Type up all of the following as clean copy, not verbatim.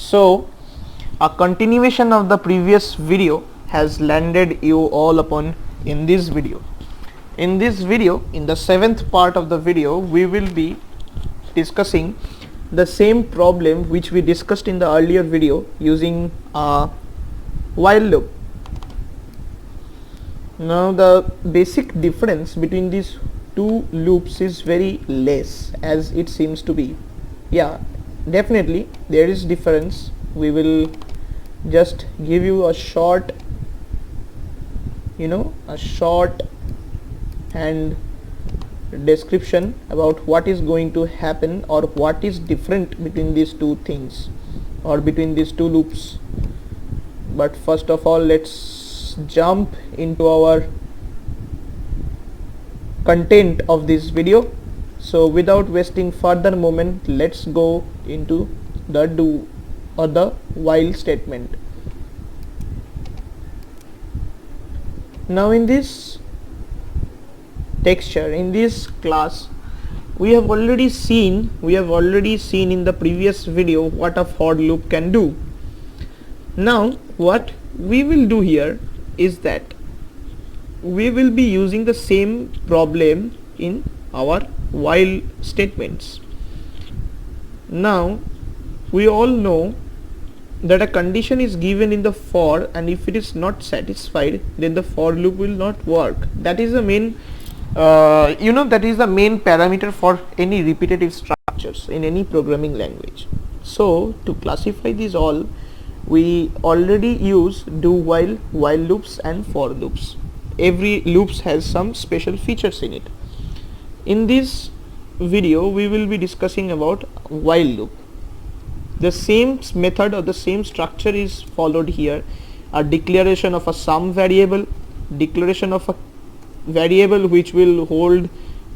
So a continuation of the previous video has landed you all upon in this video. In this video, in the 7th part of the video, we will be discussing the same problem which we discussed in the earlier video using a while loop. Now the basic difference between these two loops is very less as it seems to be. Yeah, definitely there is difference. We will just give you a short and description about what is going to happen or what is different between these two things or between these two loops. But first of all, let's jump into our content of this video. So without wasting further moment, let's go into the do or the while statement. Now in this texture, in this class, we have already seen in the previous video what a for loop can do. Now what we will do here is that we will be using the same problem in our while statements. Now we all know that a condition is given in the for, and if it is not satisfied, then the for loop will not work. That is the main that is the main parameter for any repetitive structures in any programming language. So to classify these all, we already use do while loops and for loops. Every loops has some special features in it. In this video we will be discussing about while loop. The same method or the same structure is followed here. A declaration of a sum variable, declaration of a variable which will hold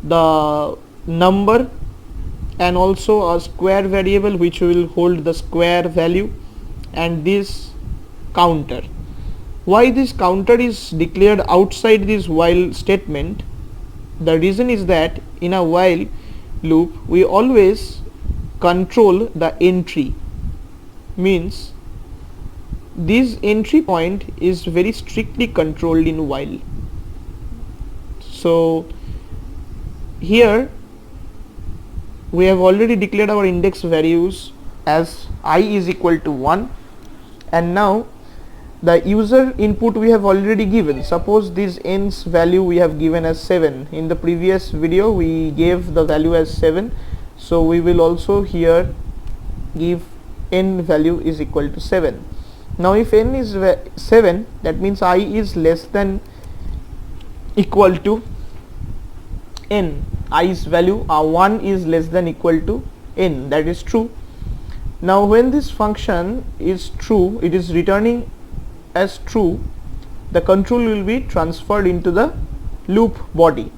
the number, and also a square variable which will hold the square value, and this counter. Why this counter is declared outside this while statement? The reason is that in a while loop we always control the entry, means this entry point is very strictly controlled in while. So here we have already declared our index values as I is equal to 1, and now the user input we have already given. Suppose this n's value we have given as 7. In the previous video we gave the value as 7, so we will also here give n value is equal to 7. Now if n is 7, that means I is less than equal to n. I's value 1 is less than equal to n. That is true. Now when this function is true, it is returning as true, the control will be transferred into the loop body.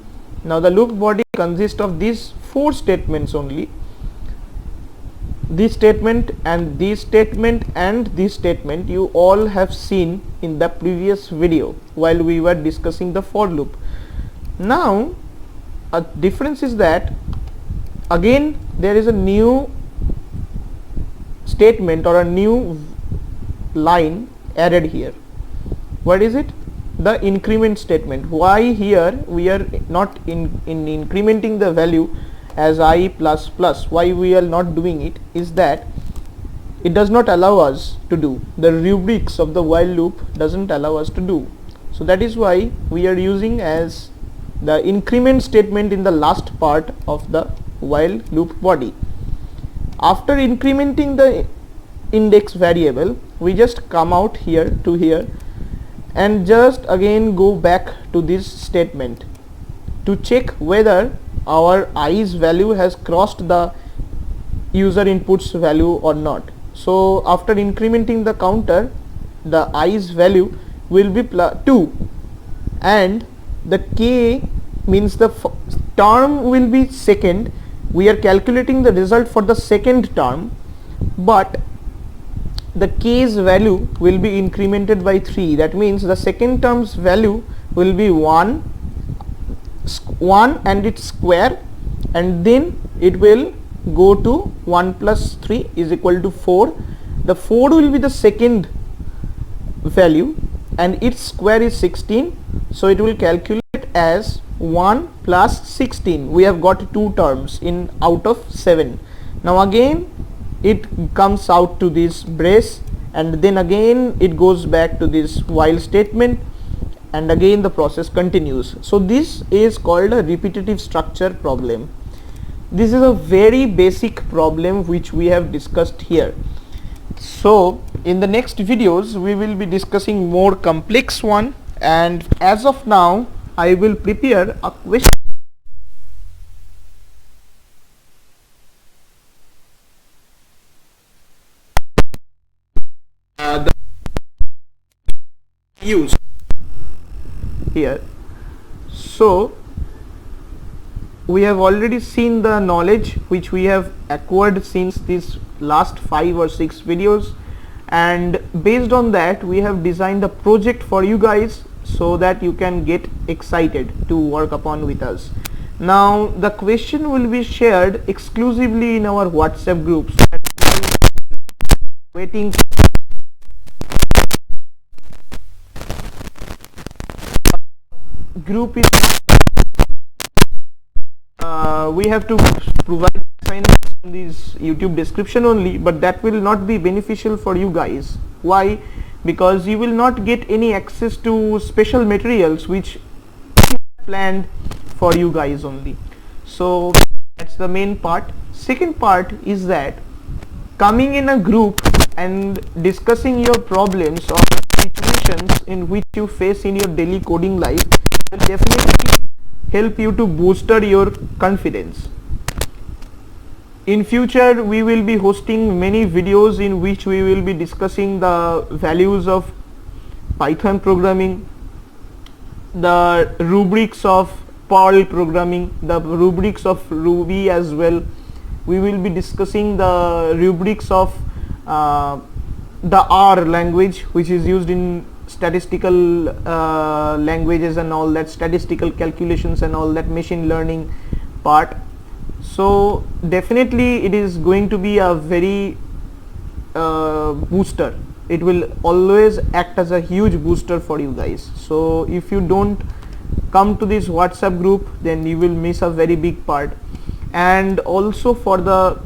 Now the loop body consists of these 4 statements only. This statement and this statement and this statement you all have seen in the previous video while we were discussing the for loop. Now a difference is that again there is a new statement or a new line added here. What is it? The increment statement. Why here we are not in incrementing the value as I plus plus? Why we are not doing it is that it does not allow us to do. The rubrics of the while loop doesn't allow us to do. So that is why we are using as the increment statement in the last part of the while loop body. After incrementing the index variable, we just come out here to here and just again go back to this statement to check whether our i's value has crossed the user inputs value or not. So after incrementing the counter, the i's value will be 2, and the k means the term will be second. We are calculating the result for the second term, but the k's value will be incremented by 3. That means the second term's value will be 1 and its square, and then it will go to 1 plus 3 is equal to 4, the 4 will be the second value and its square is 16, so it will calculate as 1 plus 16. We have got 2 terms in out of 7. Now again it comes out to this brace, and then again it goes back to this while statement, and again the process continues. So this is called a repetitive structure problem. This is a very basic problem which we have discussed here. So in the next videos we will be discussing more complex one, and as of now I will prepare a question used here. So we have already seen the knowledge which we have acquired since these last 5 or 6 videos, and based on that we have designed a project for you guys so that you can get excited to work upon with us. Now the question will be shared exclusively in our WhatsApp group, so waiting group is we have to provide assignments in this YouTube description only, but that will not be beneficial for you guys. Why? Because you will not get any access to special materials which planned for you guys only. So that's the main part. Second part is that coming in a group and discussing your problems or situations in which you face in your daily coding life will definitely help you to booster your confidence. In future we will be hosting many videos in which we will be discussing the values of Python programming, the rubrics of Perl programming, the rubrics of Ruby as well. We will be discussing the rubrics of the R language which is used in statistical languages and all that, statistical calculations and all that, machine learning part. So definitely it is going to be a very booster. It will always act as a huge booster for you guys. So if you don't come to this WhatsApp group, then you will miss a very big part. And also for the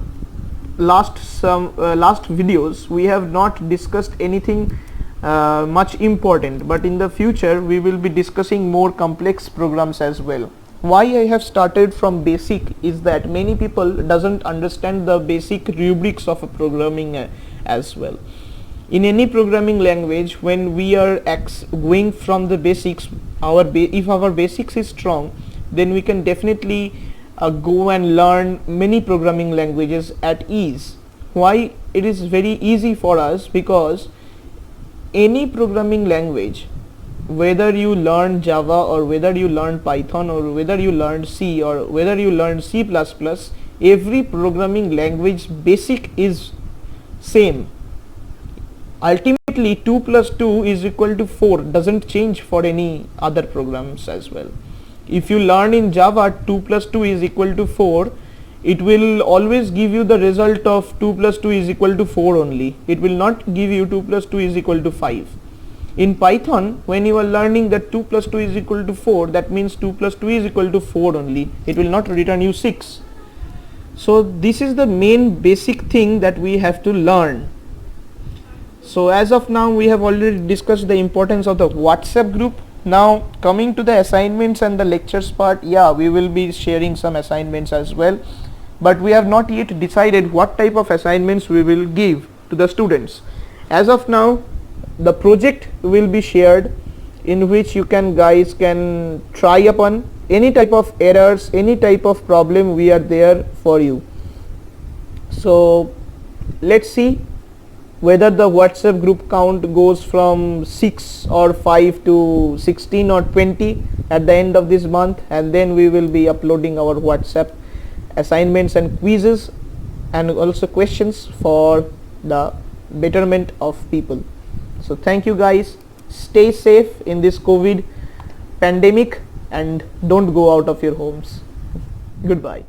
last videos we have not discussed anything much important, but in the future we will be discussing more complex programs as well. Why I have started from basic is that many people doesn't understand the basic rubrics of a programming as well. In any programming language, when we are going from the basics, if our basics is strong, then we can definitely go and learn many programming languages at ease. Why it is very easy for us? Because any programming language, whether you learn Java or whether you learn Python or whether you learn C or whether you learn C++, every programming language basic is same. Ultimately 2 plus 2 is equal to 4 doesn't change for any other programs as well. If you learn in Java 2 plus 2 is equal to 4, it will always give you the result of 2 plus 2 is equal to 4 only. It will not give you 2 plus 2 is equal to 5. In Python, when you are learning that 2 plus 2 is equal to 4, that means 2 plus 2 is equal to 4 only. It will not return you 6. So this is the main basic thing that we have to learn. So as of now we have already discussed the importance of the WhatsApp group. Now coming to the assignments and the lectures part, yeah, we will be sharing some assignments as well, but we have not yet decided what type of assignments we will give to the students. As of now, the project will be shared in which you guys can try upon any type of errors, any type of problem. We are there for you. So let's see whether the WhatsApp group count goes from 6 or 5 to 16 or 20 at the end of this month, and then we will be uploading our WhatsApp assignments and quizzes and also questions for the betterment of people. So thank you guys, stay safe in this COVID pandemic and don't go out of your homes. Goodbye.